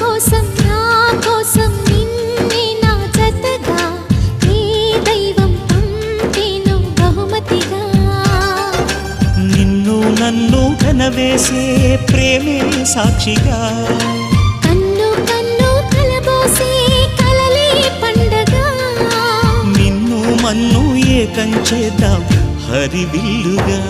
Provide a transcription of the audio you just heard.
కోసం నా కోసం నిన్నే నా జతగా ఏ దైవం పంపేను బహుమతిగా. నిన్ను నన్ను కనవేసే ప్రేమే సాక్షిగా, కన్ను కన్ను కలబోసే కలలే పండగ. నిన్ను మన్ను ఏకం చేద్దాం హరివిల్లుగా.